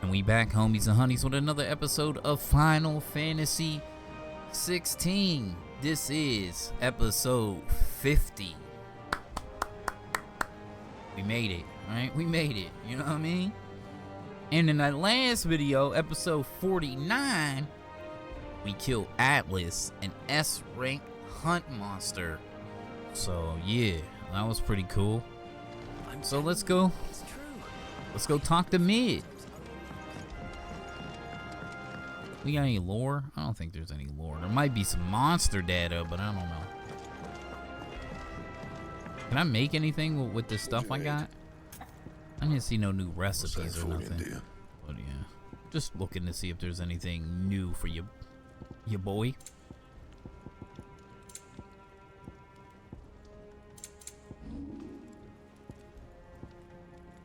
And we back, homies and honeys, with another episode of Final Fantasy 16. This is episode 50. We made it, right? We made it, you know what I mean? And in that last video, episode 49, we killed Atlas, an S-rank hunt monster. So yeah, that was pretty cool. So let's go talk to Mid. We got any lore? I don't think there's any lore. There might be some monster data, but I don't know. Can I make anything with this stuff I got? I didn't see no new recipes or nothing. But yeah, just looking to see if there's anything new for your boy.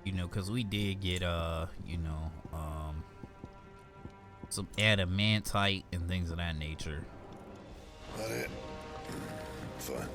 You know, cause we did get some adamantite and things of that nature. That it? Fine.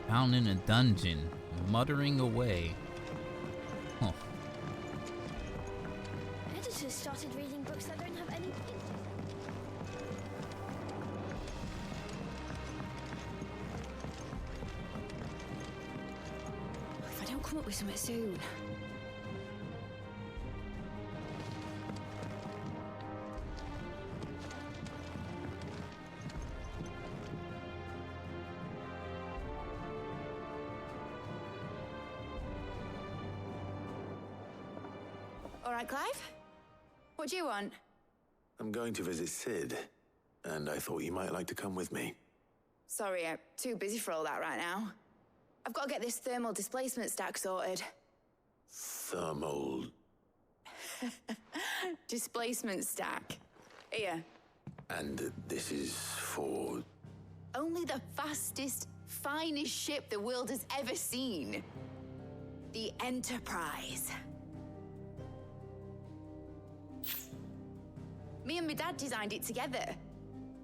Found in a dungeon, muttering away. Huh. Editors started reading books that don't have any pages. If I don't come up with something soon. All right, Clive? What do you want? I'm going to visit Sid, and I thought you might like to come with me. Sorry, I'm too busy for all that right now. I've got to get this thermal displacement stack sorted. Thermal... Displacement stack. Here. And this is for... Only the fastest, finest ship the world has ever seen. The Enterprise. Me and my dad designed it together.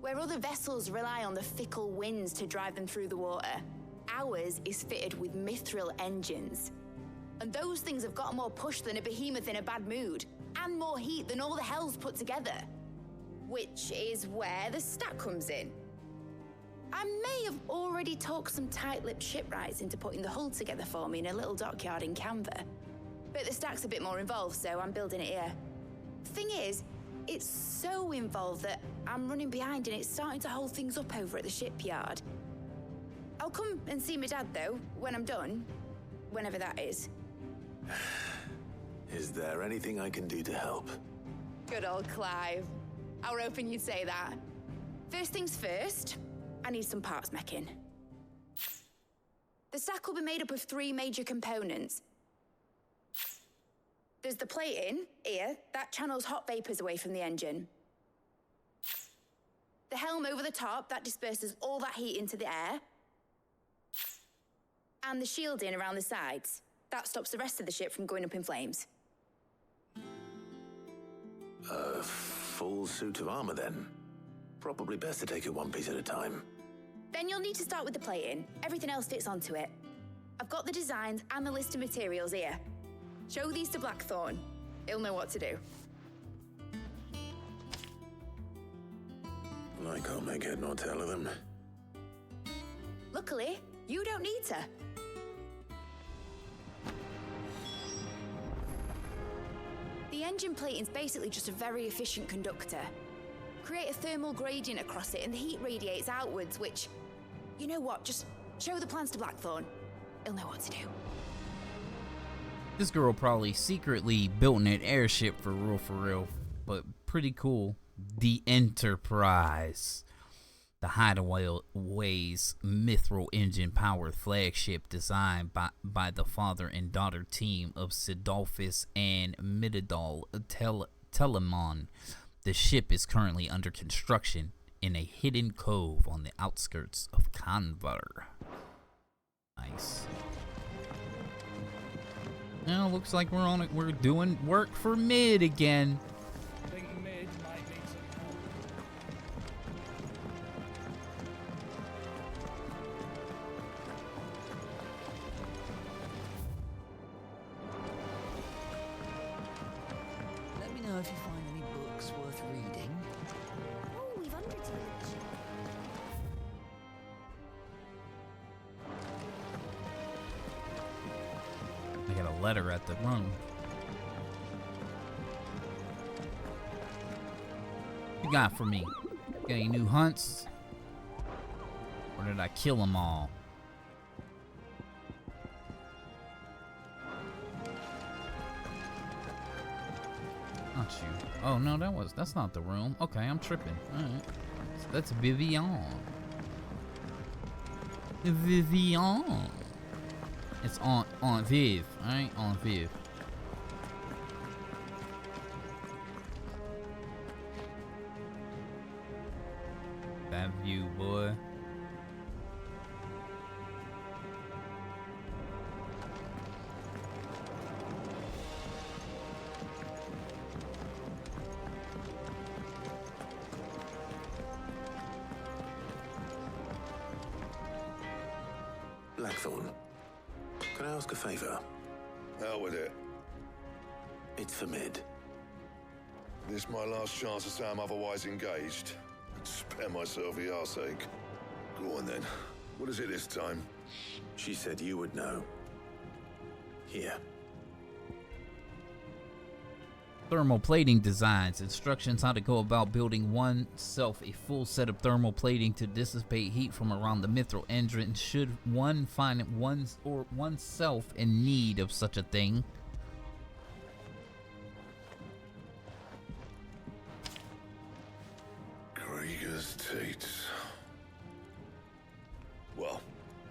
Where other vessels rely on the fickle winds to drive them through the water, ours is fitted with mithril engines. And those things have got more push than a behemoth in a bad mood, and more heat than all the hells put together. Which is where the stack comes in. I may have already talked some tight-lipped shipwrights into putting the hull together for me in a little dockyard in Canva. But the stack's a bit more involved, so I'm building it here. Thing is, it's so involved that I'm running behind and it's starting to hold things up over at the shipyard. I'll come and see my dad, though, when I'm done. Whenever that is. Is there anything I can do to help? Good old Clive. I were hoping you'd say that. First things first, I need some parts meching. The stack will be made up of 3 major components. There's the plating, here, that channels hot vapors away from the engine. The helm over the top, that disperses all that heat into the air. And the shielding around the sides, that stops the rest of the ship from going up in flames. A full suit of armor, then. Probably best to take it one piece at a time. Then you'll need to start with the plating. Everything else fits onto it. I've got the designs and the list of materials here. Show these to Blackthorn. He'll know what to do. I can't make head nor tail of them. Luckily, you don't need to. The engine plating's basically just a very efficient conductor. Create a thermal gradient across it and the heat radiates outwards, which... You know what, just show the plans to Blackthorn. He'll know what to do. This girl probably secretly built an airship for real, but pretty cool. The Enterprise. The Hideaway's mithril engine-powered flagship designed by the father and daughter team of Sidolphus and Mididal Telemon. The ship is currently under construction in a hidden cove on the outskirts of Convar. Nice. Now looks like we're doing work for mid again. I think mid might need some help. Let me know if you find any books worth reading. Oh, we've hundreds of them. I got a letter at the room. What you got for me? Got any new hunts? Or did I kill them all? Not you. Oh no, that's not the room. Okay, I'm tripping. Alright. So that's Vivian. Vivian. It's on Viv, alright? On Viv. That view, boy. Blackthorn, can I ask a favor? Hell with it. It's for Mid. This my last chance to say I'm otherwise engaged. Spare myself the arseache. Go on then. What is it this time? She said you would know. Here. Thermal plating designs. Instructions how to go about building oneself a full set of thermal plating to dissipate heat from around the mithril engine should one find oneself in need of such a thing. Krieger's teats. Well,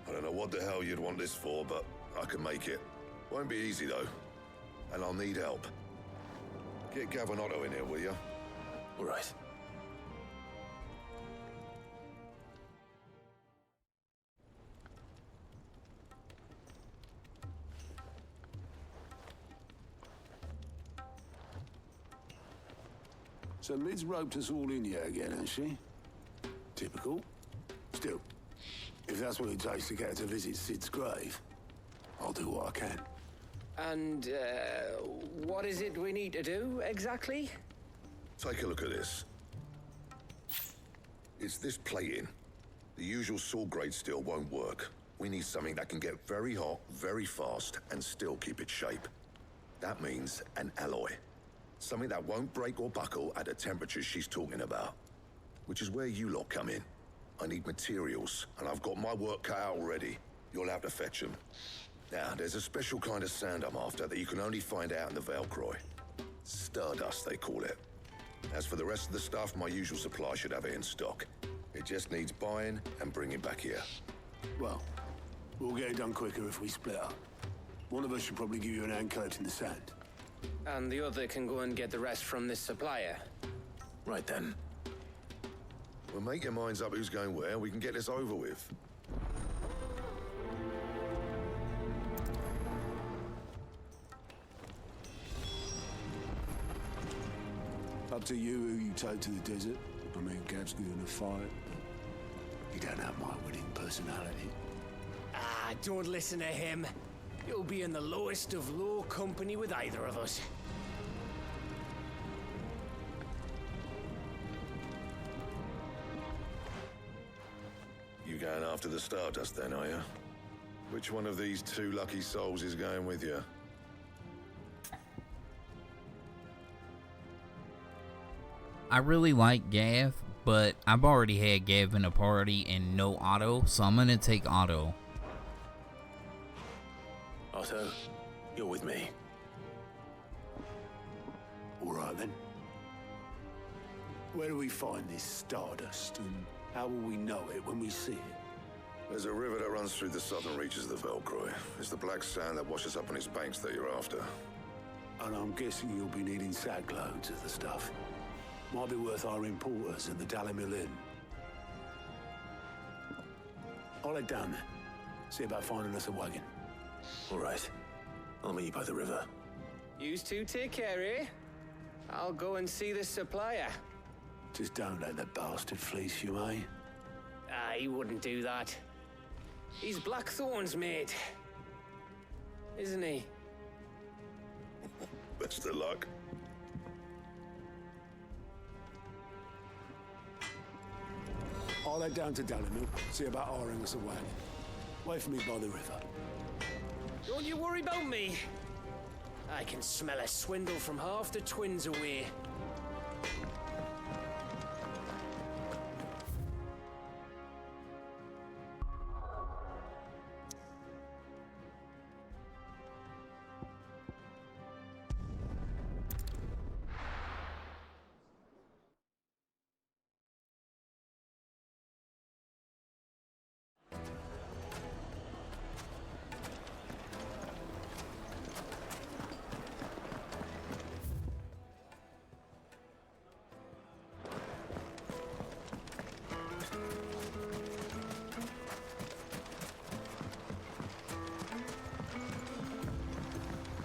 I don't know what the hell you'd want this for, but I can make it. Won't be easy though. And I'll need help. Get Gavin Otto in here, will you? All right. So Mid's roped us all in here again, hasn't she? Typical. Still, if that's what it takes to get her to visit Sid's grave, I'll do what I can. And, what is it we need to do, exactly? Take a look at this. It's this plating. The usual saw grade steel won't work. We need something that can get very hot, very fast, and still keep its shape. That means an alloy. Something that won't break or buckle at the temperatures she's talking about. Which is where you lot come in. I need materials, and I've got my work cut out already. You'll have to fetch them. Now, there's a special kind of sand I'm after that you can only find out in the Velcroy. Stardust, they call it. As for the rest of the stuff, my usual supply should have it in stock. It just needs buying and bringing back here. Well, we'll get it done quicker if we split up. One of us should probably give you an hand coat in the sand. And the other can go and get the rest from this supplier. Right then. Well, make your minds up who's going where, and we can get this over with. Up to you who you take to the desert. I mean, Gav's good in a fight, but you don't have my winning personality. Ah, don't listen to him. You'll be in the lowest of low company with either of us. You going after the Stardust then, are you? Which one of these two lucky souls is going with you? I really like Gav, but I've already had Gav in a party and no Otto, so I'm gonna take Otto. Otto, you're with me. All right, then. Where do we find this Stardust, and how will we know it when we see it? There's a river that runs through the southern reaches of the Velcroy. It's the black sand that washes up on its banks that you're after. And I'm guessing you'll be needing sack loads of the stuff. Might be worth our importers at the Dalimil Inn. I'll head down there. See about finding us a wagon. All right. I'll meet you by the river. You two take care, eh? I'll go and see the supplier. Just don't let that bastard fleece you, eh? He wouldn't do that. He's Blackthorn's mate. Isn't he? Best of luck. I'll head down to Dallimil, see about hiring us a wagon. Wait for me by the river. Don't you worry about me. I can smell a swindle from half the twins away.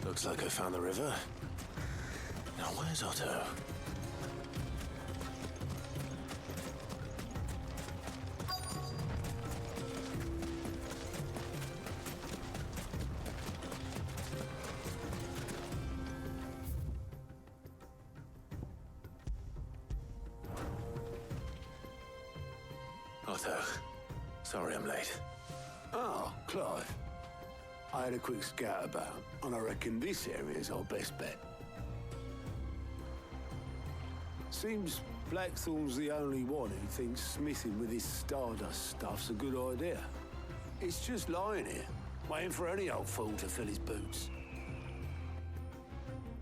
Looks like I found the river. Now where's Otto? Otto, sorry I'm late. Oh, Clive. I had a quick scout about, and I reckon this area's our best bet. Seems Blackthorn's the only one who thinks smithing with his Stardust stuff's a good idea. It's just lying here, waiting for any old fool to fill his boots.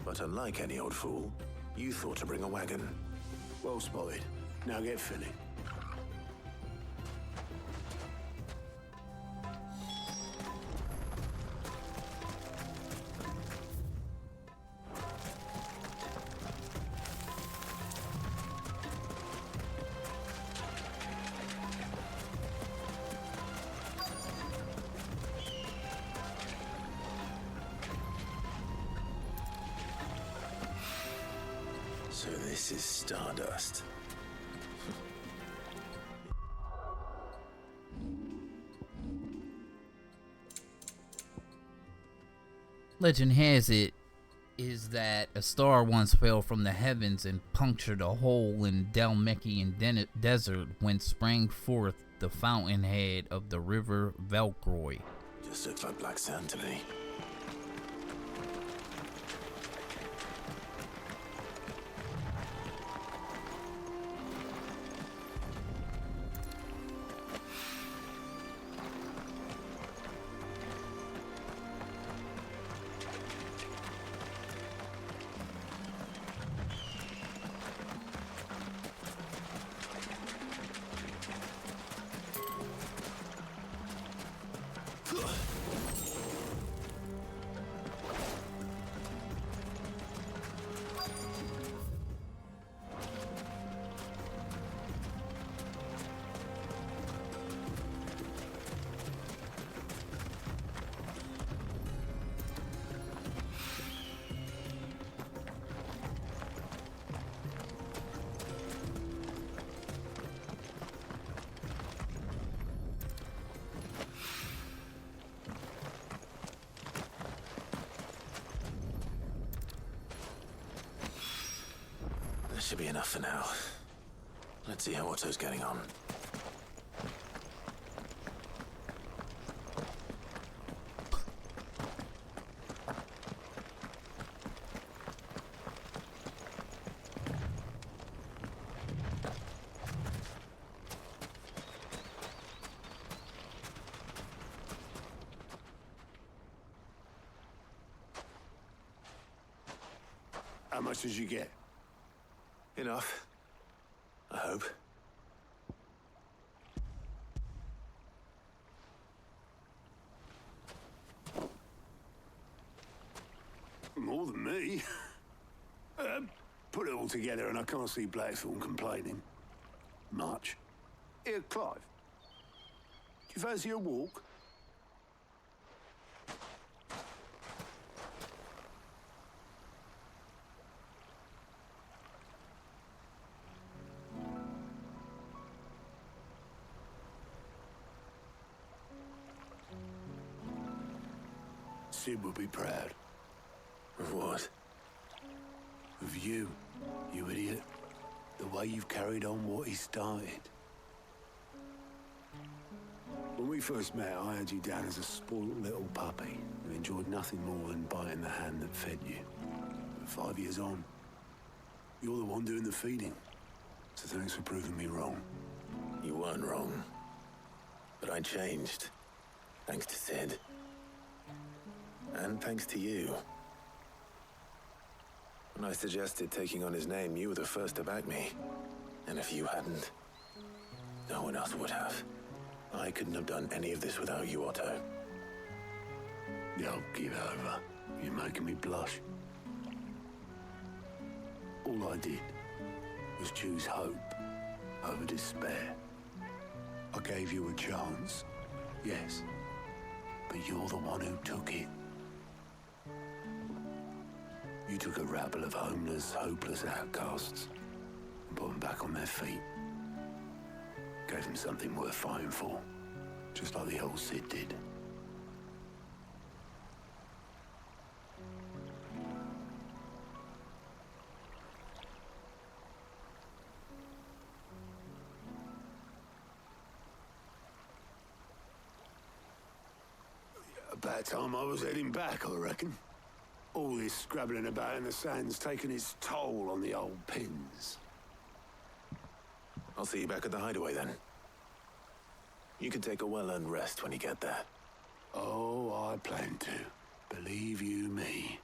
But unlike any old fool, you thought to bring a wagon. Well spotted. Now get filling. So this is Stardust. Legend has it is that a star once fell from the heavens and punctured a hole in Dalmekian desert when sprang forth the fountainhead of the river Velcroy. Just looks like black sand to me. That should be enough for now. Let's see how Otto's getting on. How much did you get? Enough. I hope. More than me. Put it all together and I can't see Blackthorn complaining. Much. Here, Clive. you fancy a walk? Sid will be proud. Of what? Of you, you idiot. The way you've carried on what he started. When we first met, I had you down as a spoiled little puppy who enjoyed nothing more than biting the hand that fed you. But 5 years on, you're the one doing the feeding. So thanks for proving me wrong. You weren't wrong. But I changed. Thanks to Sid. And thanks to you. When I suggested taking on his name, you were the first to back me. And if you hadn't, no one else would have. I couldn't have done any of this without you, Otto. Yo, give over. You're making me blush. All I did was choose hope over despair. I gave you a chance, yes, but you're the one who took it. You took a rabble of homeless, hopeless outcasts and put them back on their feet. Gave them something worth fighting for, just like the old Sid did. About time I was heading back, I reckon. All this scrabbling about in the sand's taken its toll on the old pins. I'll see you back at the hideaway then. You can take a well-earned rest when you get there. Oh, I plan to. Believe you me.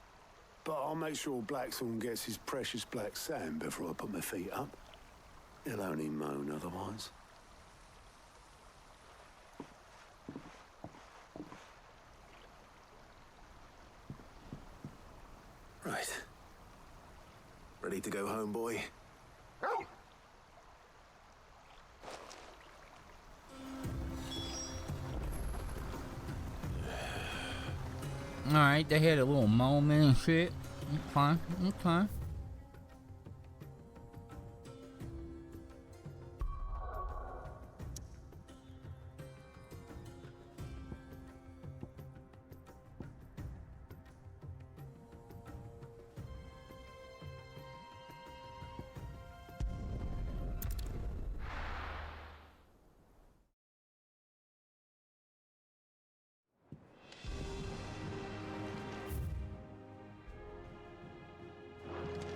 But I'll make sure Blackthorn gets his precious black sand before I put my feet up. He'll only moan otherwise. Right. Ready to go home, boy? Alright, they had a little moment and shit. Okay, okay.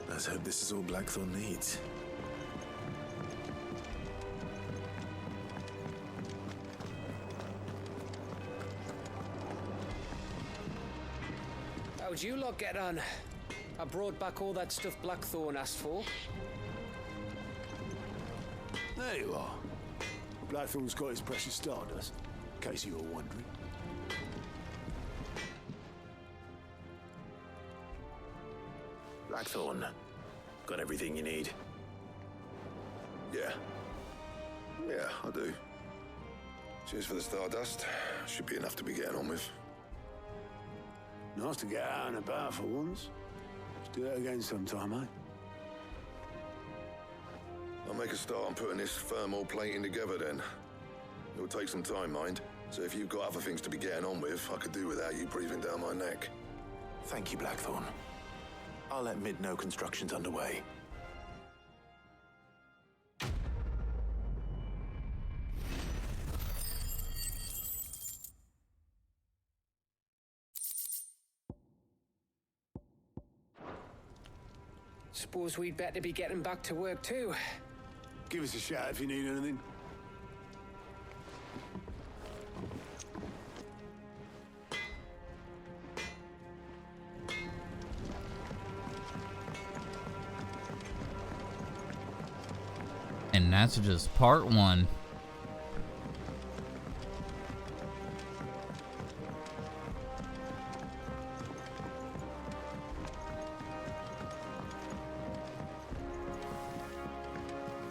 Let's hope this is all Blackthorn needs. How'd you lot get on? I brought back all that stuff Blackthorn asked for. There you are. Blackthorn's got his precious stardust, in case you were wondering. Blackthorn, got everything you need? Yeah. Yeah, I do. Cheers for the stardust. Should be enough to be getting on with. Nice to get out and about for once. Let's do it again sometime, eh? I'll make a start on putting this thermal plating together then. It'll take some time, mind. So if you've got other things to be getting on with, I could do without you breathing down my neck. Thank you, Blackthorn. I'll let Mid know construction's underway. Suppose we'd better be getting back to work too. Give us a shout if you need anything. And that's just part one.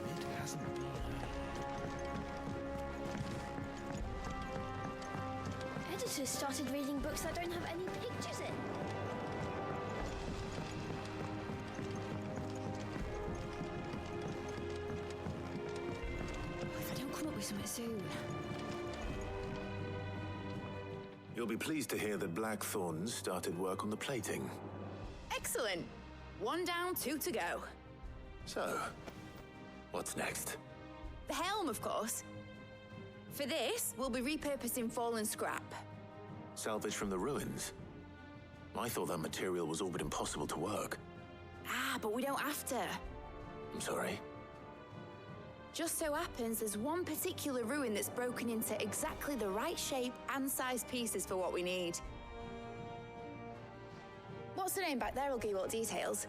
It hasn't been. to started reading books that don't have any pictures in. If I don't come up with something soon. You'll be pleased to hear that Blackthorn's started work on the plating. Excellent. 1 down, 2 to go. So, what's next? The helm, of course. For this, we'll be repurposing fallen scrap. Salvage from the ruins? I thought that material was all but impossible to work. Ah, but we don't have to. I'm sorry. Just so happens there's one particular ruin that's broken into exactly the right shape and size pieces for what we need. What's her name back there will give you all the details.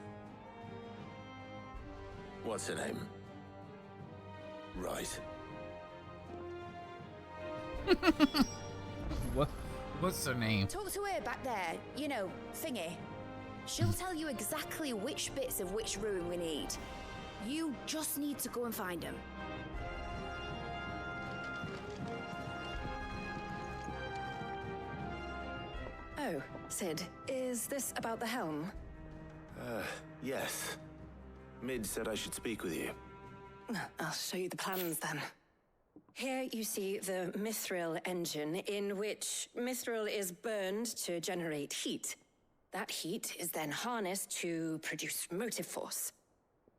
What's her name? Right. What's her name? Talk to her back there, you know, thingy. She'll tell you exactly which bits of which ruin we need. You just need to go and find them. Oh, Sid, is this about the helm? Yes. Mid said I should speak with you. I'll show you the plans then. Here you see the mithril engine, in which mithril is burned to generate heat. That heat is then harnessed to produce motive force.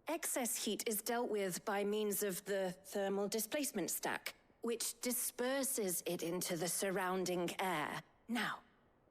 Excess heat is dealt with by means of the thermal displacement stack, which disperses it into the surrounding air. Now,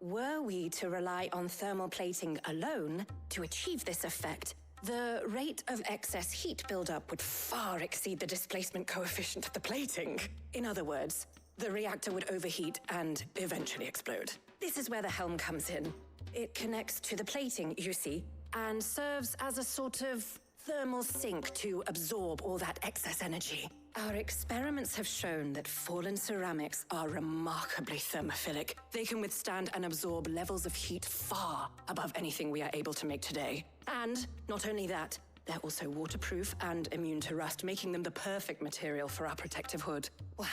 were we to rely on thermal plating alone to achieve this effect, the rate of excess heat buildup would far exceed the displacement coefficient of the plating. In other words, the reactor would overheat and eventually explode. This is where the helm comes in. It connects to the plating, you see, and serves as a sort of thermal sink to absorb all that excess energy. Our experiments have shown that fallen ceramics are remarkably thermophilic. They can withstand and absorb levels of heat far above anything we are able to make today. And not only that, they're also waterproof and immune to rust, making them the perfect material for our protective hood. Why?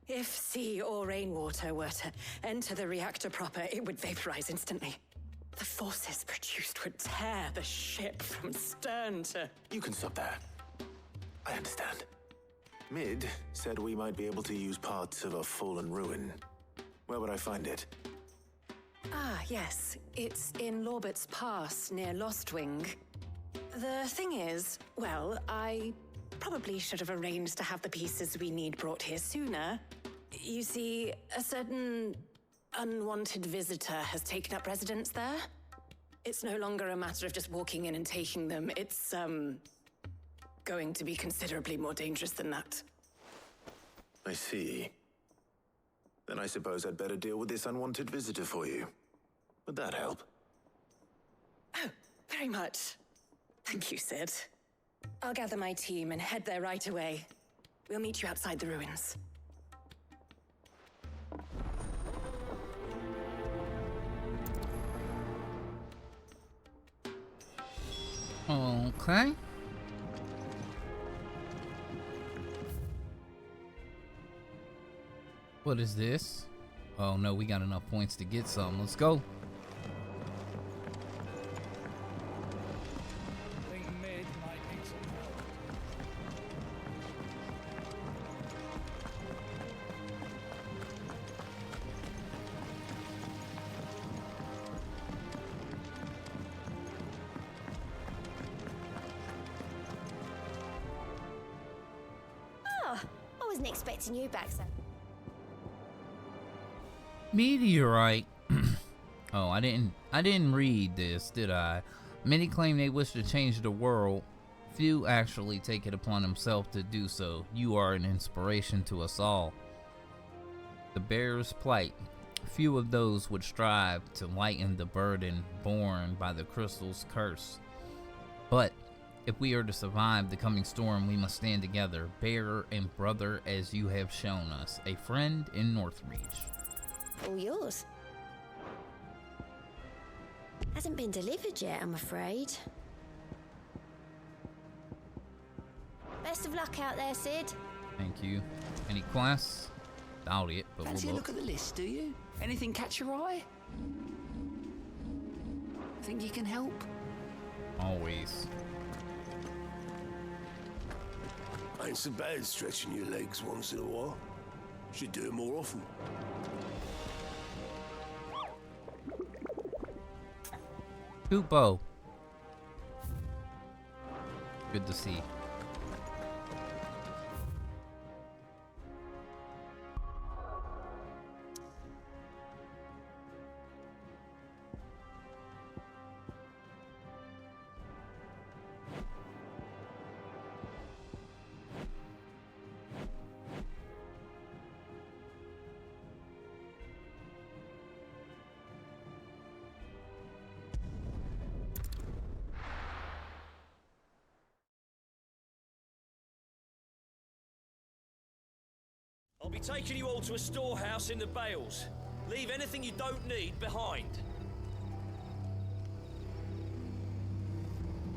If sea or rainwater were to enter the reactor proper, it would vaporize instantly. The forces produced would tear the ship from stern to... You can stop there. I understand. Mid said we might be able to use parts of a fallen ruin. Where would I find it? Ah, yes. It's in Lorbert's Pass, near Lostwing. The thing is, well, I probably should have arranged to have the pieces we need brought here sooner. You see, a certain unwanted visitor has taken up residence there. It's no longer a matter of just walking in and taking them. It's, going to be considerably more dangerous than that. I see. Then I suppose I'd better deal with this unwanted visitor for you. Would that help? Oh, very much. Thank you, Sid. I'll gather my team and head there right away. We'll meet you outside the ruins. Okay. What is this? Oh no, we got enough points to get some. Let's go. I think Mid might need some help. Oh, I wasn't expecting you back, son. Meteorite. Oh, I didn't read this, did I? Many claim they wish to change the world. Few actually take it upon themselves to do so. You are an inspiration to us all. The bearer's plight. Few of those would strive to lighten the burden borne by the crystal's curse. But if we are to survive the coming storm, we must stand together, bearer and brother, as you have shown us. A friend in Northreach. All yours. Hasn't been delivered yet, I'm afraid. Best of luck out there, Sid. Thank you. Any quests? Doubt it, but Fancy a we'll look at the list, do you? Anything catch your eye? Think you can help? always. Ain't so bad stretching your legs once in a while. Should do it more often. Hoopo. Good to see. I'll be taking you all to a storehouse in the Bales. Leave anything you don't need behind.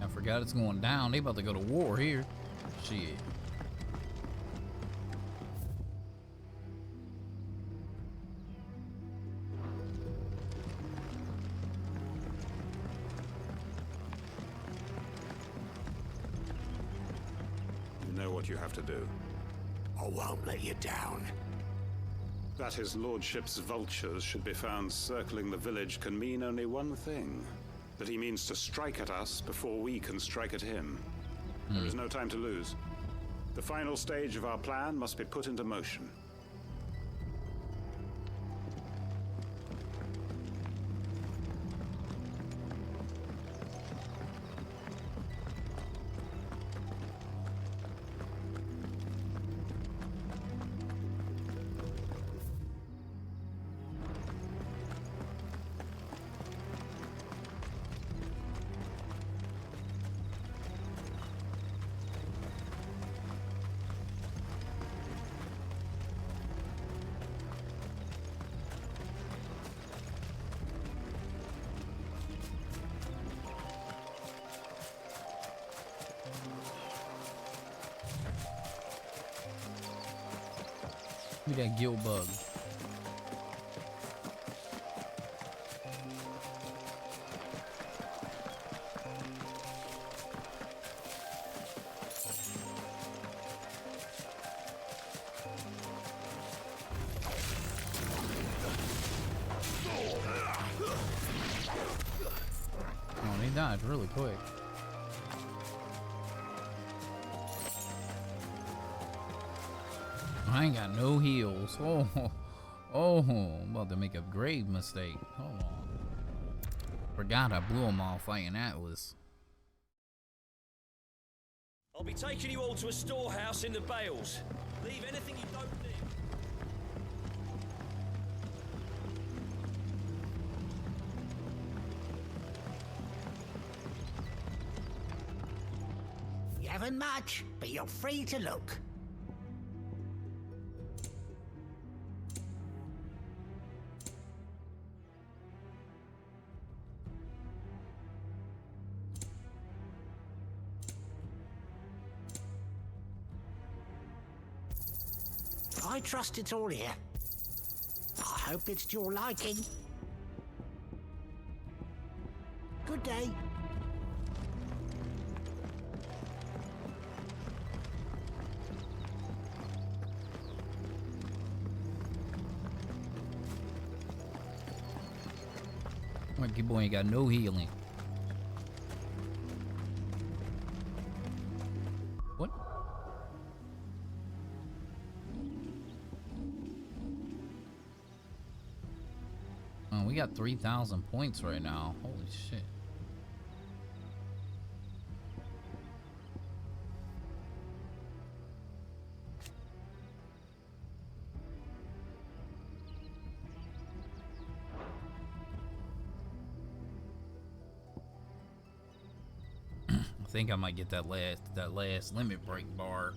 I forgot it's going down. They about to go to war here. Shit. You know what you have to do. I won't let you down. That his lordship's vultures should be found circling the village can mean only one thing. That he means to strike at us before we can strike at him. There is no time to lose. The final stage of our plan must be put into motion. Give me that gill bug. Oh, he died really quick. I ain't got no heals. I'm about to make a grave mistake. Hold on. Forgot I blew them all fighting Atlas. I'll be taking you all to a storehouse in the Bales. Leave anything you don't need. You haven't much, but you're free to look. I trust it's all here. I hope it's to your liking. Good day. Monkey boy ain't got no healing. What? Oh, we got 3,000 points right now. Holy shit. I think I might get that last limit break bar.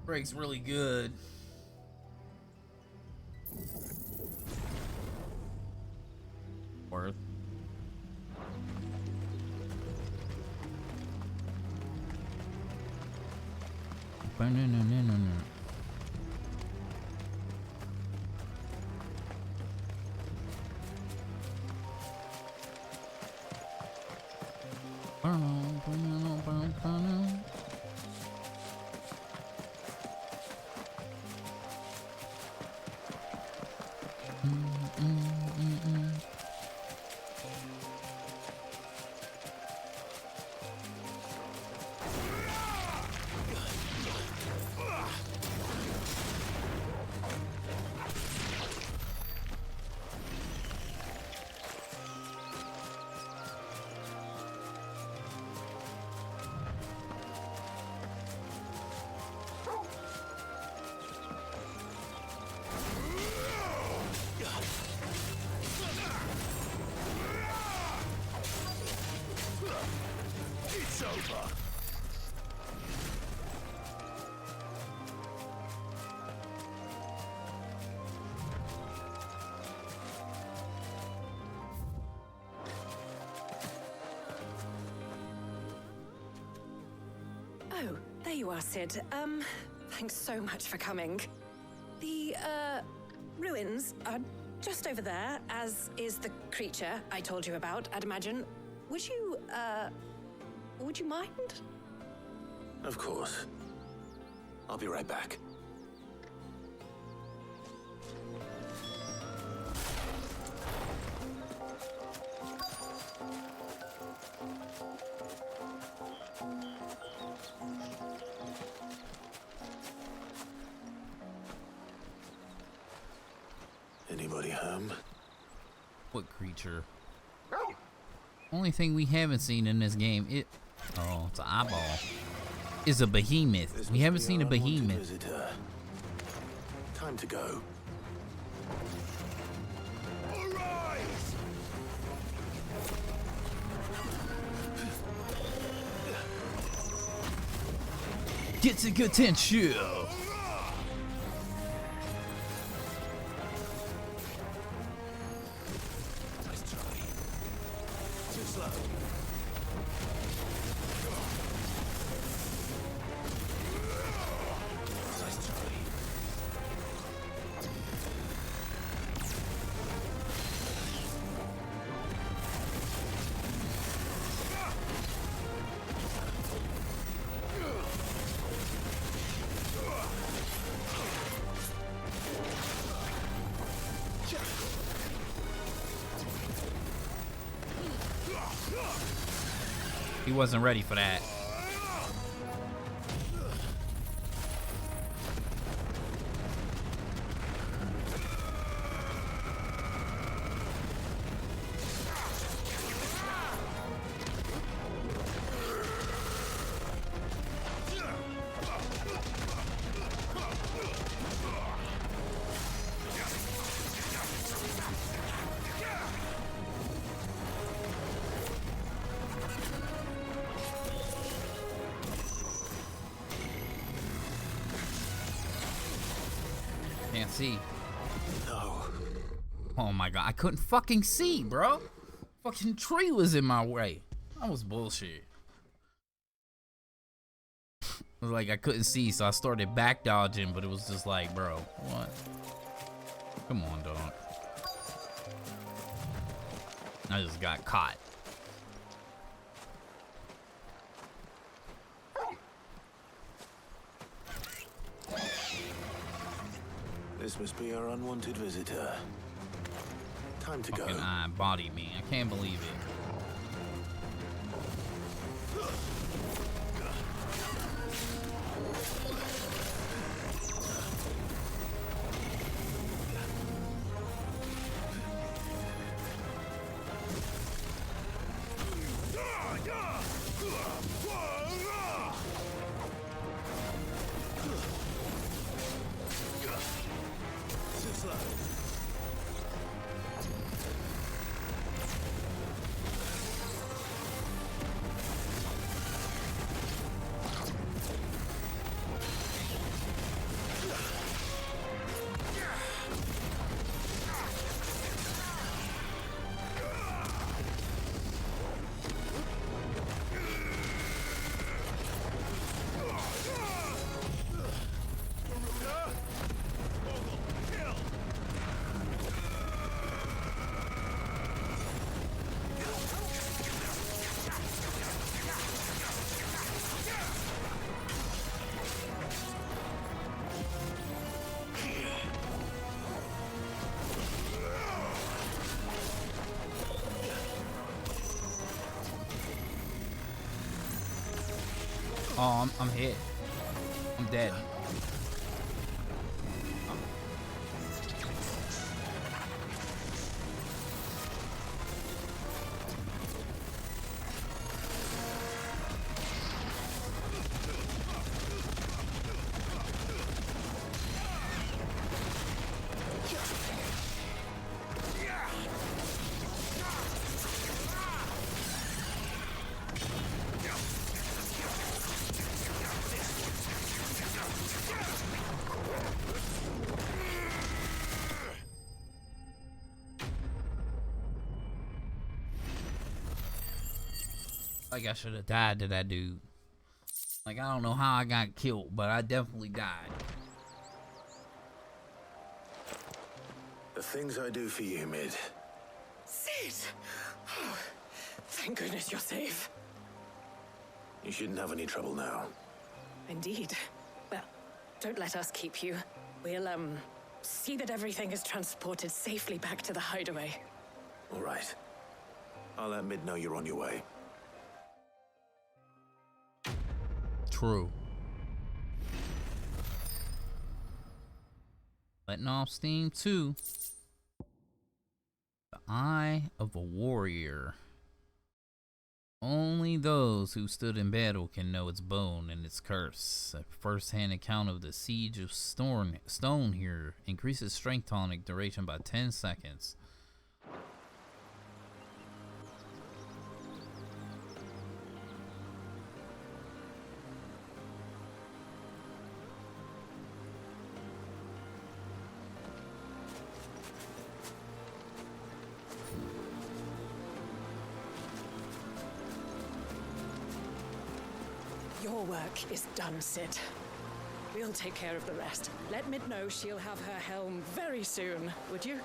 Breaks really good. Worth. It's over. Oh, there you are, Sid. Thanks so much for coming. The, ruins are just over there, as is the creature I told you about, I'd imagine. Would you mind? Of course. I'll be right back. Anybody home? What creature? Only thing we haven't seen in this game, it's an eyeball. Is a behemoth. We haven't seen a behemoth. Visitor. Time to go. Arise! Get to good attention. Nice try. Too slow. Nice try. He wasn't ready for that. Can't see. No. Oh my god, I couldn't fucking see, bro. Fucking tree was in my way. That was bullshit. It was like I couldn't see, so I started back dodging, but it was just like, bro, what? Come on, dog. I just got caught. This must be our unwanted visitor. Time to Fucking go. eye bodied me. I can't believe it. Oh, I'm hit. I'm dead. Like, I should have died to that dude. Like, I don't know how I got killed, but I definitely died. The things I do for you, Mid. Sid! Oh, thank goodness you're safe. You shouldn't have any trouble now. Indeed. Well, don't let us keep you. We'll, see that everything is transported safely back to the hideaway. All right. I'll let Mid know you're on your way. True. Letting off steam too. The Eye of a Warrior. Only those who stood in battle can know its bone and its curse. A first-hand account of the siege of stone here increases strength tonic duration by 10 seconds. Your work is done, Sid. We'll take care of the rest. Let Mid know she'll have her helm very soon, would you?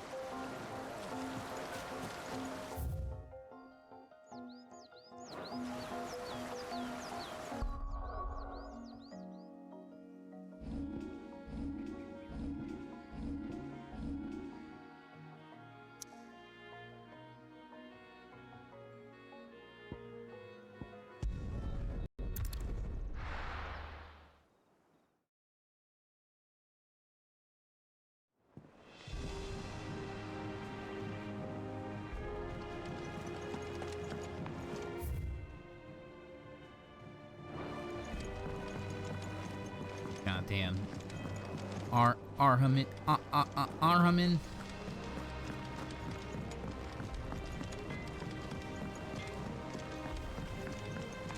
Goddamn. Arhamin.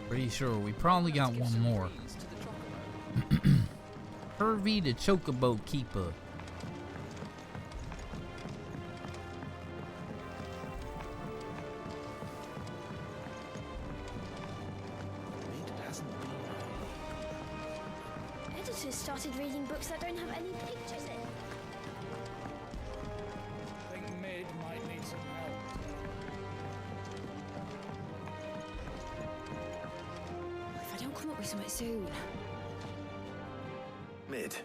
Pretty sure we probably got one more. Hervey the Chocobo Keeper. Editors started reading books that don't have any pictures in. I think Mid might need some help. If I don't come up with something soon. Mid.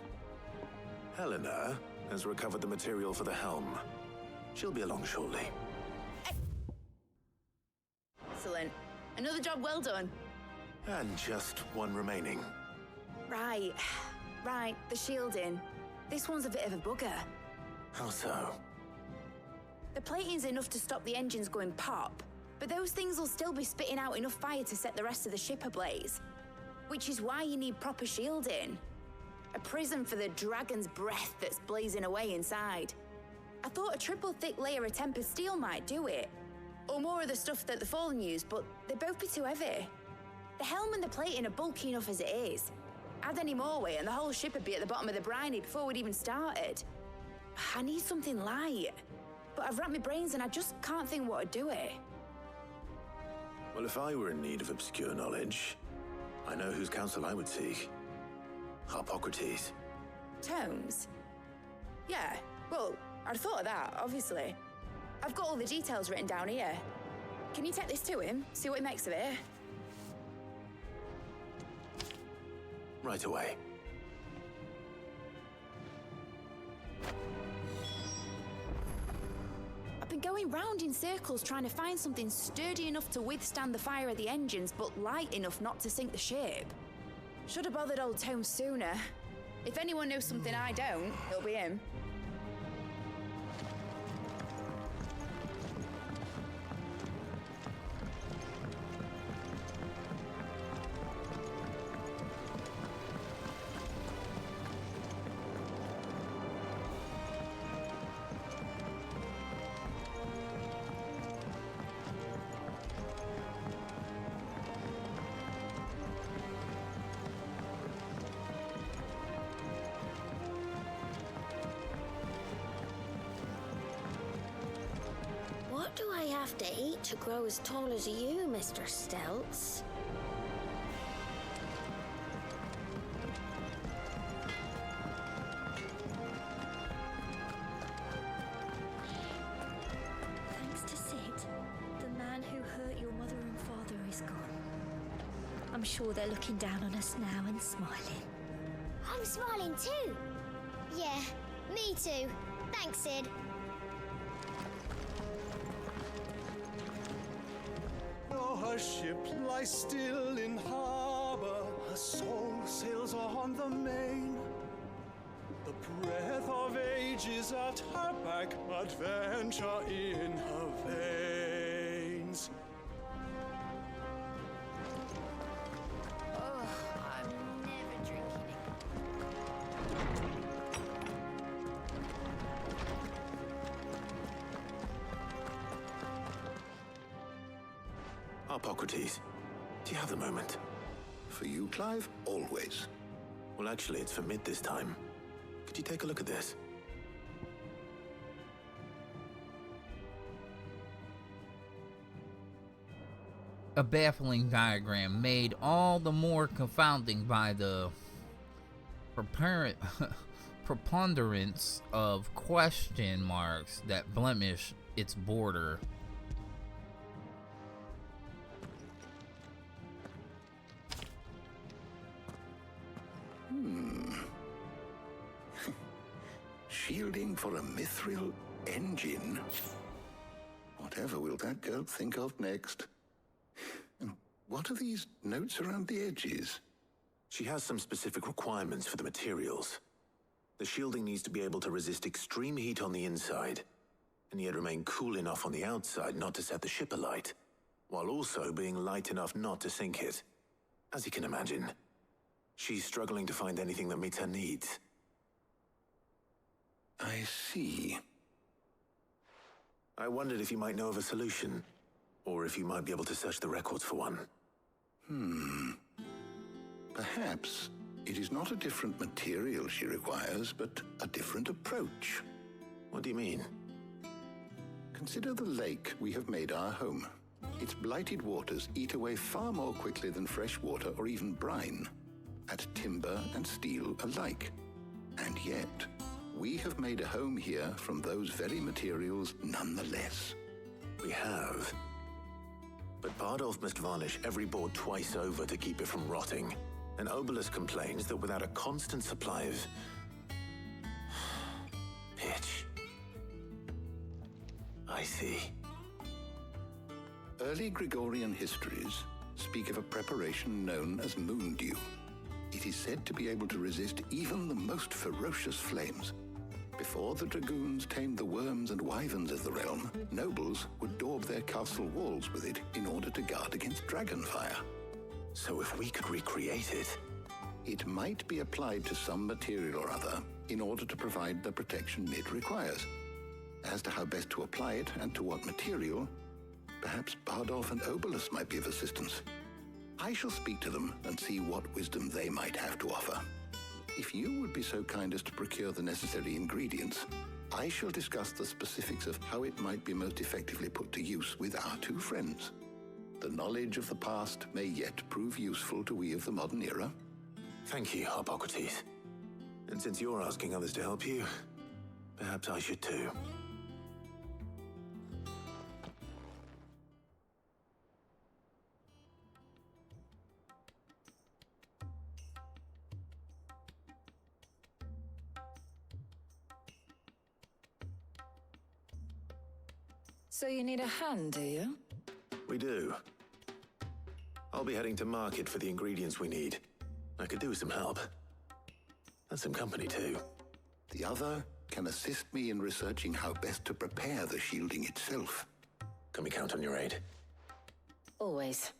Helena has recovered the material for the helm. She'll be along shortly. Excellent. Another job well done. And just one remaining. Right, the shielding. This one's a bit of a bugger. How so? The plating's enough to stop the engines going pop, but those things will still be spitting out enough fire to set the rest of the ship ablaze. Which is why you need proper shielding. A prison for the dragon's breath that's blazing away inside. I thought a triple thick layer of tempered steel might do it. Or more of the stuff that the Fallen use, but they'd both be too heavy. The helm and the plating are bulky enough as it is. Add any more weight and the whole ship would be at the bottom of the briny before we'd even started. I need something light. But I've racked my brains and I just can't think what would do it. Well, if I were in need of obscure knowledge, I know whose counsel I would seek. Harpocrates. Tomes? Yeah, well, I'd thought of that, obviously. I've got all the details written down here. Can you take this to him, see what he makes of it? Right away. I've been going round in circles trying to find something sturdy enough to withstand the fire of the engines, but light enough not to sink the ship. Should have bothered old Tone sooner. If anyone knows something I don't, it'll be him. What do I have to eat to grow as tall as you, Mr. Stelz? Thanks to Sid, the man who hurt your mother and father is gone. I'm sure they're looking down on us now and smiling. I'm smiling too. Yeah, me too. Thanks, Sid. Her ship lies still in harbor, her soul sails on the main. The breath of ages at her back, adventure in her veins. Oh, I'm never drinking Hippocrates, do you have the moment? For you, Clive, always. Well, actually, it's for mid this time. Could you take a look at this? A baffling diagram made all the more confounding by the preponderance of question marks that blemish its border. Shielding for a mithril engine? Whatever will that girl think of next? And what are these notes around the edges? She has some specific requirements for the materials. The shielding needs to be able to resist extreme heat on the inside, and yet remain cool enough on the outside not to set the ship alight, while also being light enough not to sink it. As you can imagine, she's struggling to find anything that meets her needs. I see. I wondered if you might know of a solution, or if you might be able to search the records for one. Perhaps it is not a different material she requires, but a different approach. What do you mean? Consider the lake we have made our home. Its blighted waters eat away far more quickly than fresh water or even brine, at timber and steel alike. And yet, we have made a home here from those very materials nonetheless. We have. But Bardolph must varnish every board twice over to keep it from rotting. And Obelus complains that without a constant supply of pitch. I see. Early Gregorian histories speak of a preparation known as moon dew. It is said to be able to resist even the most ferocious flames. Before the dragoons tamed the worms and wyverns of the realm, nobles would daub their castle walls with it in order to guard against dragonfire. So if we could recreate it... It might be applied to some material or other in order to provide the protection it requires. As to how best to apply it and to what material, perhaps Bardolph and Obelus might be of assistance. I shall speak to them and see what wisdom they might have to offer. If you would be so kind as to procure the necessary ingredients, I shall discuss the specifics of how it might be most effectively put to use with our two friends. The knowledge of the past may yet prove useful to we of the modern era. Thank you, Hippocrates. And since you're asking others to help you, perhaps I should too. So you need a hand, do you? We do. I'll be heading to market for the ingredients we need. I could do with some help. And some company, too. The other can assist me in researching how best to prepare the shielding itself. Can we count on your aid? Always.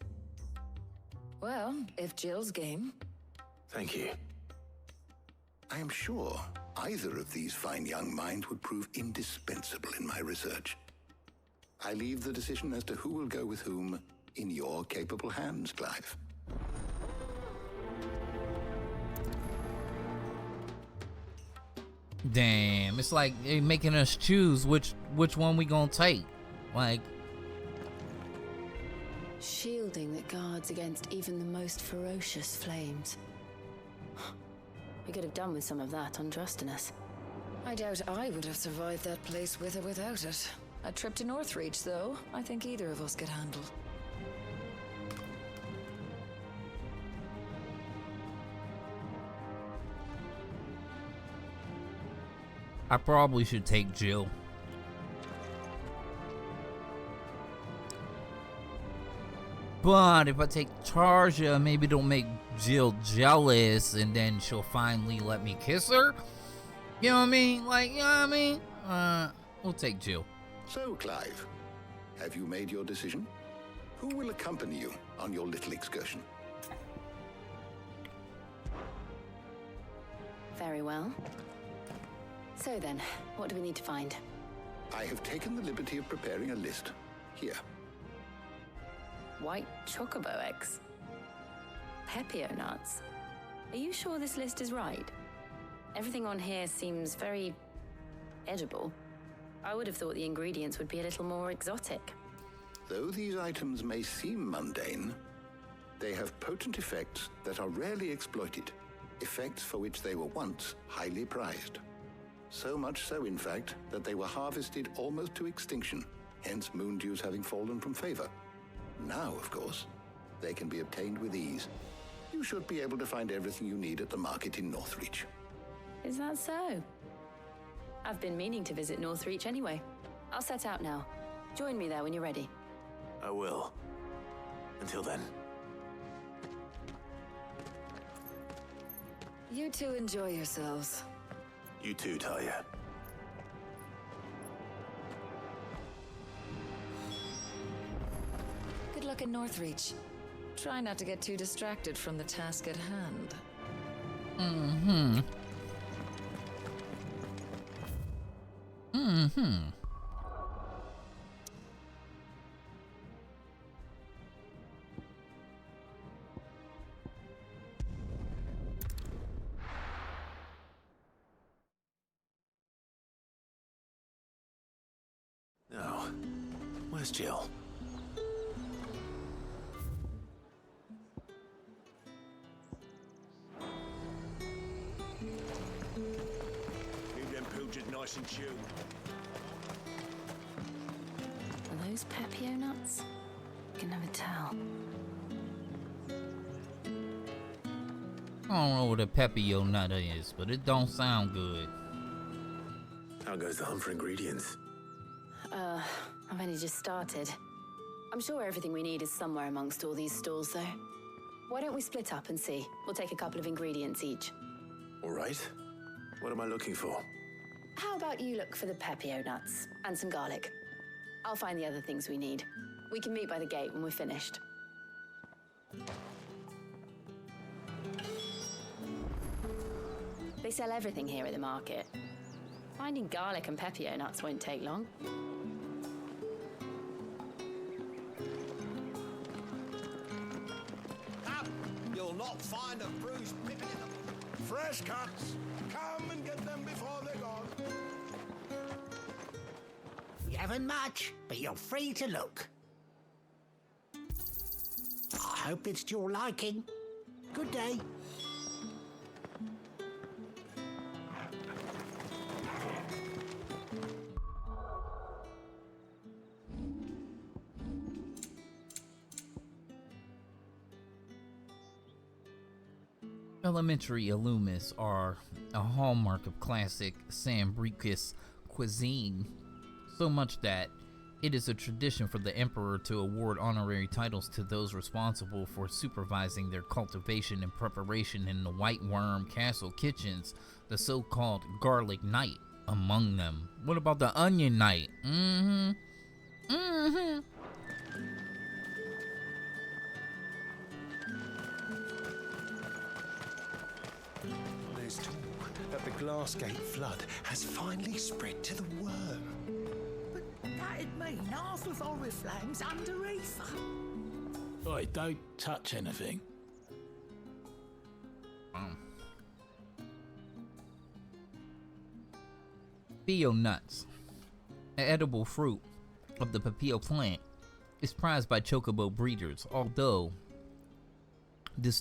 Well, if Jill's game. Thank you. I am sure either of these fine young minds would prove indispensable in my research. I leave the decision as to who will go with whom in your capable hands, Clive. Damn, it's like they making us choose which one we gonna take. Like, Shielding that guards against even the most ferocious flames. We could have done with some of that untrusting us. I doubt I would have survived that place with or without it. A trip to Northreach, though, I think either of us could handle. I probably should take Jill. But if I take Tarja, maybe it'll make Jill jealous and then she'll finally let me kiss her. You know what I mean? Like, you know what I mean? We'll take Jill. So, Clive, have you made your decision? Who will accompany you on your little excursion? Very well. So then, what do we need to find? I have taken the liberty of preparing a list. Here. White chocobo eggs. Pepio nuts. Are you sure this list is right? Everything on here seems very edible. I would have thought the ingredients would be a little more exotic. Though these items may seem mundane, they have potent effects that are rarely exploited, effects for which they were once highly prized. So much so, in fact, that they were harvested almost to extinction, hence moon dews having fallen from favor. Now, of course, they can be obtained with ease. You should be able to find everything you need at the market in Northreach. Is that so? I've been meaning to visit Northreach anyway. I'll set out now. Join me there when you're ready. I will. Until then. You two enjoy yourselves. You too, Talia. Good luck in Northreach. Try not to get too distracted from the task at hand. Mm-hmm. Mm-hmm. Now, where's Jill? Keep them pilgers nice and chilled. Are those Pepio nuts? You can never tell. I don't know what a Pepio nut is, but it don't sound good. How goes the hunt for ingredients? I've only just started. I'm sure everything we need is somewhere amongst all these stalls, though. Why don't we split up and see? We'll take a couple of ingredients each. All right. What am I looking for? How about you look for the Pepio nuts and some garlic? I'll find the other things we need. We can meet by the gate when we're finished. They sell everything here at the market. Finding garlic and Pepio nuts won't take long. You'll not find a bruised pippin in them. Fresh cuts. Come and get them before they're gone. You haven't much, but you're free to look. I hope it's to your liking. Good day. Elementary illumis are a hallmark of classic Sambricus cuisine, so much that It is a tradition for the emperor to award honorary titles to those responsible for supervising their cultivation and preparation in the White Worm Castle kitchens, the so-called Garlic Knight among them. What about the Onion Knight? There's talk that the Glassgate flood has finally spread to the worm. That'd mean half of Oriflamme's under ether. Oi, don't touch anything. Papilio nuts, an edible fruit of the papilio plant, is prized by chocobo breeders, although the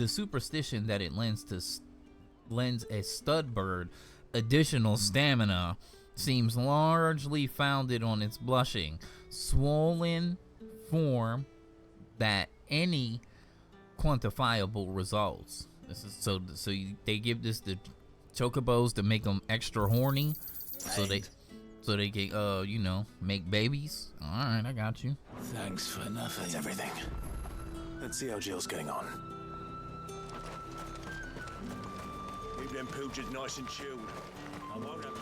superstition that it lends a stud bird additional stamina seems largely founded on its blushing, swollen form that any quantifiable results. This is they give this to chocobos to make them extra horny, so they can make babies. All right, I got you. Thanks for nothing. That's everything. Let's see how Jill's getting on. Keep them pilchards nice and chilled. I won't have you.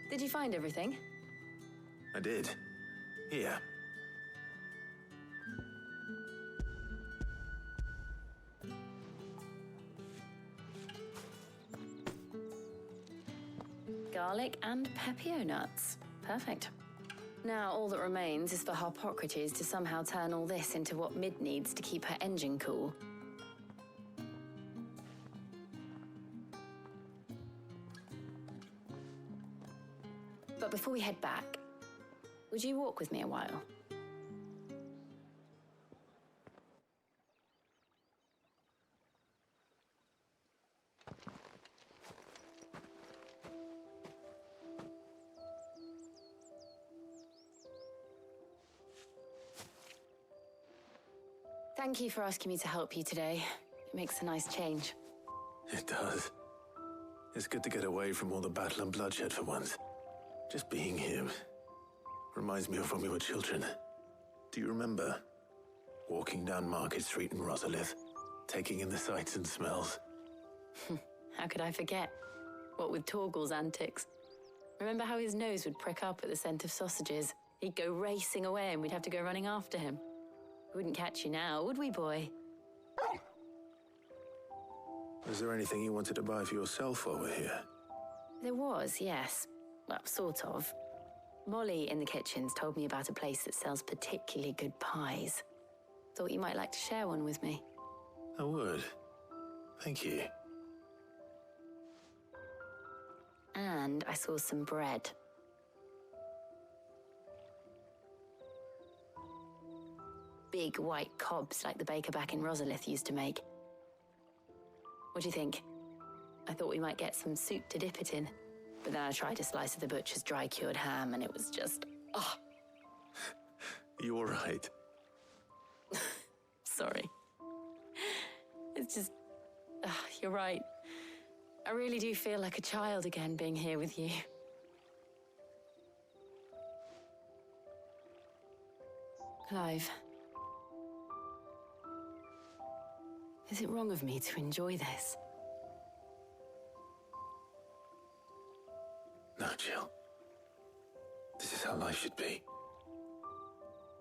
Did you find everything? I did. Here. Garlic and pepio nuts. Perfect. Now all that remains is for Harpocrates to somehow turn all this into what Mid needs to keep her engine cool. But before we head back, would you walk with me a while? Thank you for asking me to help you today. It makes a nice change. It does. It's good to get away from all the battle and bloodshed for once. Just being here reminds me of when we were children. Do you remember walking down Market Street in Rosalith, taking in the sights and smells? How could I forget? What with Torgal's antics. Remember how his nose would prick up at the scent of sausages? He'd go racing away and we'd have to go running after him. We wouldn't catch you now, would we, boy? Was there anything you wanted to buy for yourself while we're here? There was, yes. Well, sort of. Molly in the kitchens told me about a place that sells particularly good pies. Thought you might like to share one with me. I would. Thank you. And I saw some bread. Big white cobs like the baker back in Rosalith used to make. What do you think? I thought we might get some soup to dip it in. But then I tried a slice of the butcher's dry-cured ham and it was just... oh. You all right? Sorry. It's just... you're right. I really do feel like a child again being here with you. Clive. Is it wrong of me to enjoy this? No, Jill. This is how life should be.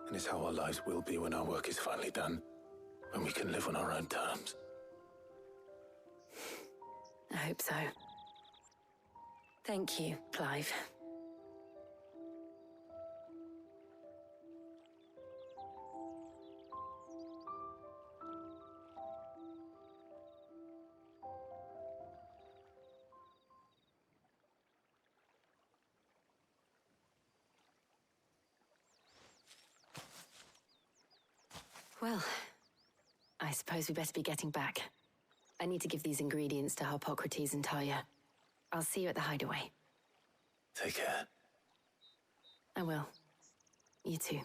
And it's how our lives will be when our work is finally done. When we can live on our own terms. I hope so. Thank you, Clive. Well, I suppose we better be getting back. I need to give these ingredients to Harpocrates and Talia. I'll see you at the hideaway. Take care. I will. You too.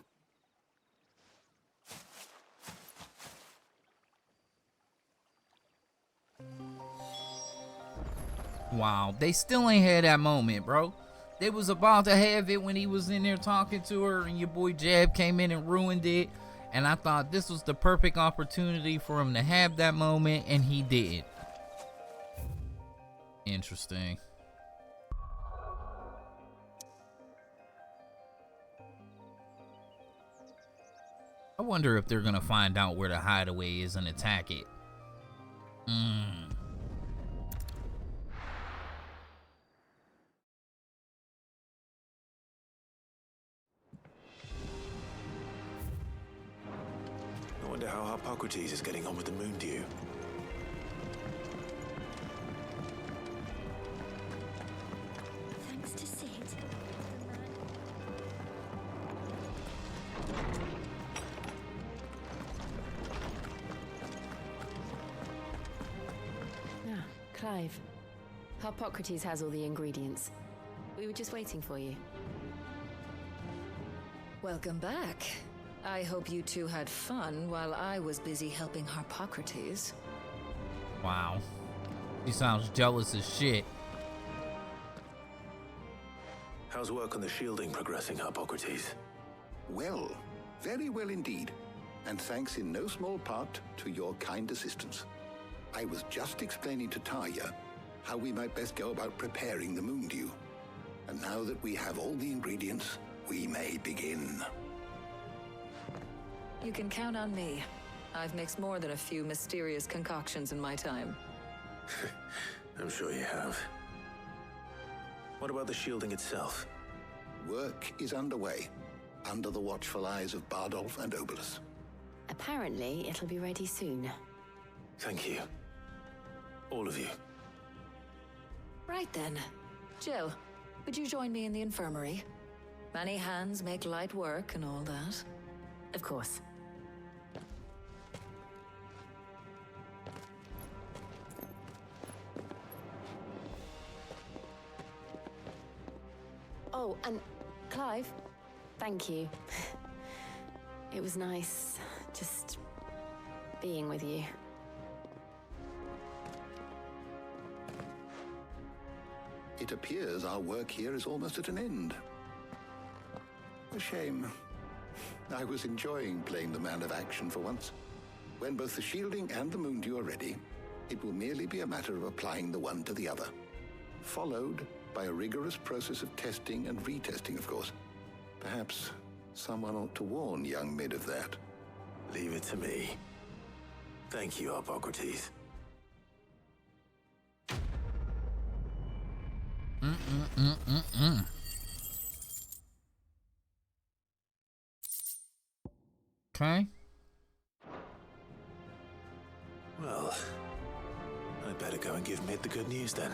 Wow, they still ain't had that moment, bro. They was about to have it when he was in there talking to her, and your boy Jab came in and ruined it. And I thought this was the perfect opportunity for him to have that moment, and he did. Interesting. I wonder if they're gonna find out where the hideaway is and attack it. I wonder how Hippocrates is getting on with the moon dew. Thanks to Sid, Ah, Clive. Hippocrates has all the ingredients. We were just waiting for you. Welcome back. I hope you two had fun while I was busy helping Hippocrates. Wow. He sounds jealous as shit. How's work on the shielding progressing, Hippocrates? Well, very well indeed. And thanks in no small part to your kind assistance. I was just explaining to Tarja how we might best go about preparing the moon dew. And now that we have all the ingredients, we may begin. You can count on me. I've mixed more than a few mysterious concoctions in my time. I'm sure you have. What about the shielding itself? Work is underway, under the watchful eyes of Bardolph and Obolus. Apparently, it'll be ready soon. Thank you. All of you. Right then. Jill, would you join me in the infirmary? Many hands make light work and all that. Of course. Oh, and Clive, thank you. It was nice just being with you. It appears our work here is almost at an end. A shame. I was enjoying playing the man of action for once. When both the shielding and the moon dew are ready, it will merely be a matter of applying the one to the other. Followed by a rigorous process of testing and retesting, of course. Perhaps someone ought to warn young Mid of that. Leave it to me. Thank you, Hippocrates. Okay. Well, I'd better go and give Mid the good news then.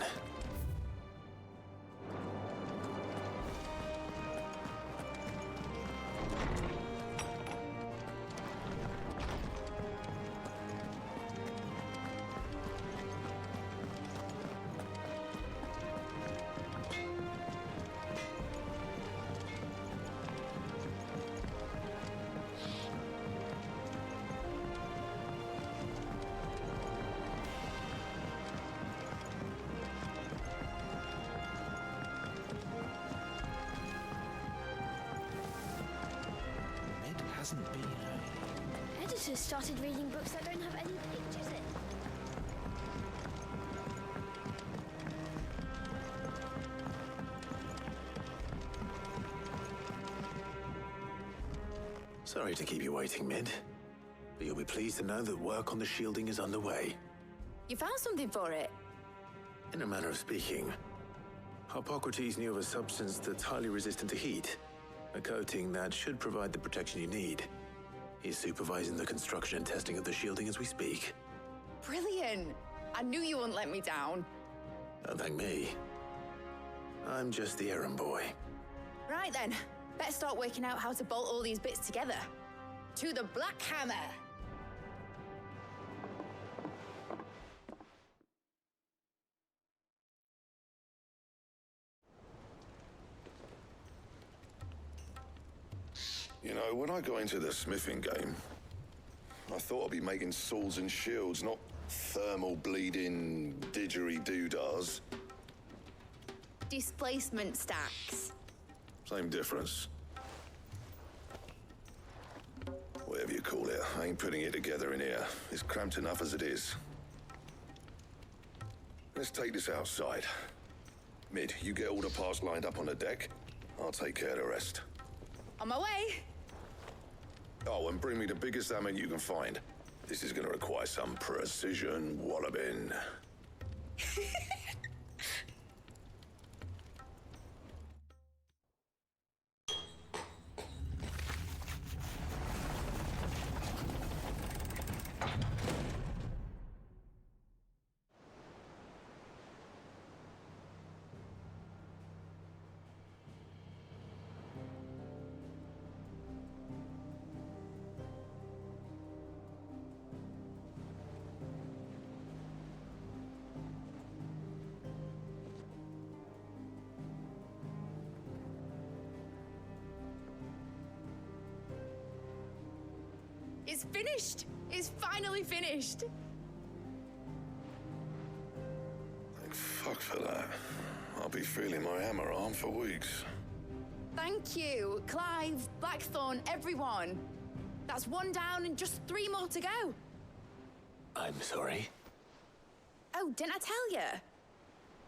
Hasn't been Editors started reading books that don't have any pictures in. Sorry to keep you waiting, Mid. But you'll be pleased to know that work on the shielding is underway. You found something for it? In a manner of speaking, Hippocrates knew of a substance that's highly resistant to heat. A coating that should provide the protection you need. He's supervising the construction and testing of the shielding as we speak. Brilliant! I knew you wouldn't let me down. Don't thank me. I'm just the errand boy. Right then, better start working out how to bolt all these bits together. To the Black Hammer! You know, when I got into the smithing game, I thought I'd be making swords and shields, not thermal bleeding didgeridoo-dahs. displacement stacks. Same difference. Whatever you call it, I ain't putting it together in here. It's cramped enough as it is. Let's take this outside. Mid, you get all the parts lined up on the deck. I'll take care of the rest. On my way. Oh, and bring me the biggest hammer you can find. This is gonna require some precision walloping. It's finished! It's finally finished! Thank fuck for that. I'll be feeling my hammer arm for weeks. Thank you, Clive, Blackthorn, everyone. That's one down and just 3 more to go. I'm sorry. Oh, didn't I tell you?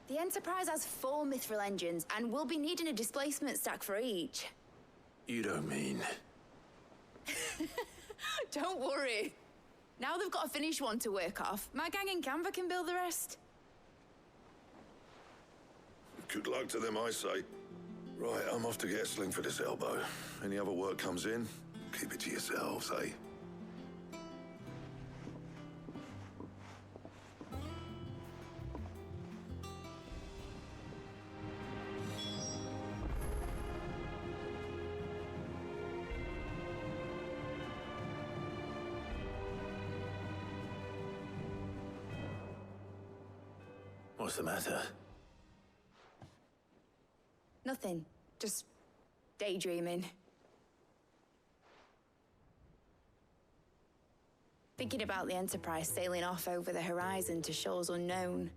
The Enterprise has 4 mithril engines, and we'll be needing a displacement stack for each. You don't mean... Don't worry. Now they've got a finished one to work off. My gang in Canva can build the rest. Good luck to them, I say. Right, I'm off to get a sling for this elbow. Any other work comes in, keep it to yourselves, eh? What's the matter? Nothing. Just daydreaming. Thinking about the Enterprise sailing off over the horizon to shores unknown.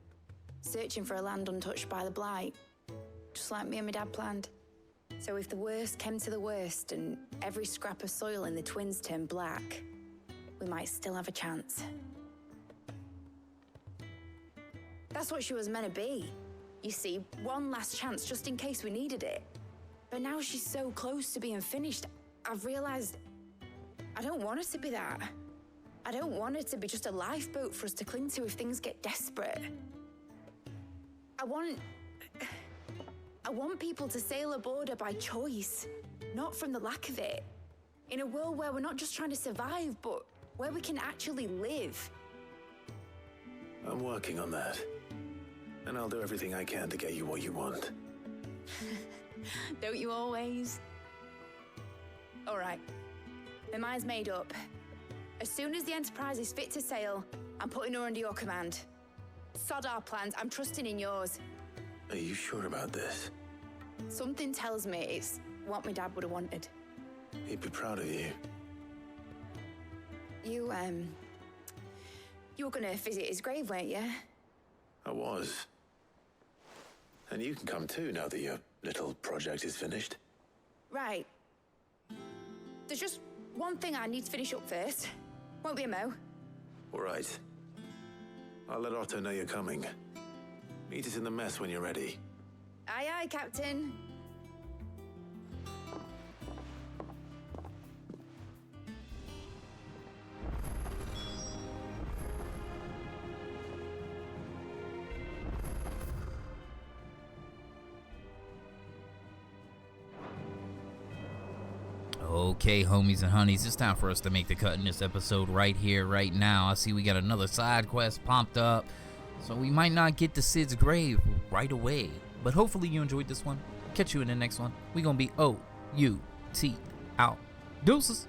Searching for a land untouched by the Blight. Just like me and my dad planned. So if the worst came to the worst and every scrap of soil in the Twins turned black, we might still have a chance. That's what she was meant to be. You see, one last chance just in case we needed it. But now she's so close to being finished, I've realized I don't want her to be that. I don't want her to be just a lifeboat for us to cling to if things get desperate. I want people to sail aboard her by choice, not from the lack of it. In a world where we're not just trying to survive, but where we can actually live. I'm working on that. And I'll do everything I can to get you what you want. Don't you always? All right. My mind's made up. As soon as the Enterprise is fit to sail, I'm putting her under your command. Sod our plans, I'm trusting in yours. Are you sure about this? Something tells me it's what my dad would have wanted. He'd be proud of you. You were gonna visit his grave, weren't you? I was. And you can come too now that your little project is finished. Right. There's just one thing I need to finish up first. Won't be a mo. All right. I'll let Otto know you're coming. Meet us in the mess when you're ready. Aye, aye, Captain. Okay, homies and honeys, it's time for us to make the cut in this episode right here, right now. I see we got another side quest pumped up, so we might not get to Sid's grave right away. But hopefully you enjoyed this one. Catch you in the next one. We gonna be O-U-T out. Deuces.